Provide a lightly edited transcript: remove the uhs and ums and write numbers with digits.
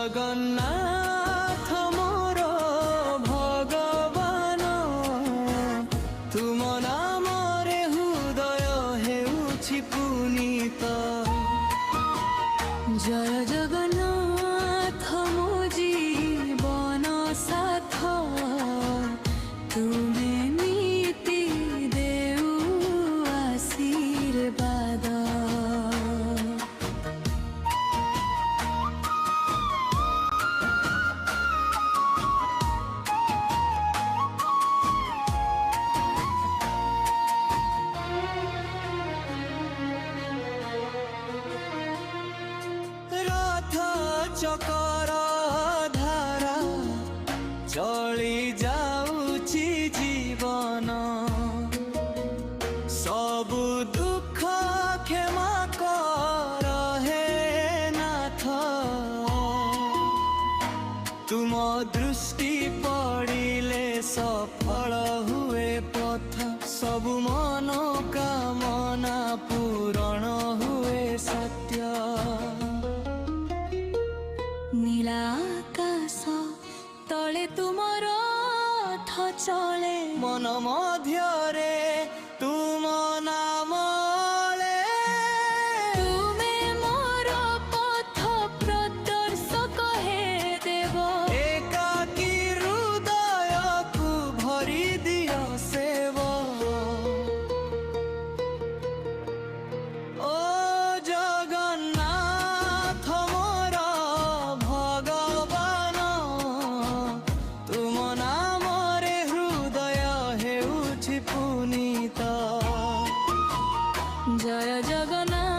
जगन्नाथ मोर भगवान तुम नाम रे हृदय हेउछि पुनीत। जय जगन्नाथ मो जीवन साथ तुमे नीति देउ आशीर्वाद। चकर धारा चली जाऊची जीवन सबु दुख क्षमा कर हे नाथ। तुम दृष्टि पड़िले सफल हुए पथ सबु मनोकामना पूरण हुए सत्य। नीला आकाश तले तुमर रथ चले मन मध्यरे तुम नाम ले। तुमे मोर पथ प्रदर्शक हे देव एकाकी हृदय को भरी दियो सेव। ओ जगन्नाथ मोर भगवान तुम नाम रे हृदय हेउछि पुनीत। जय जगन्नाथ।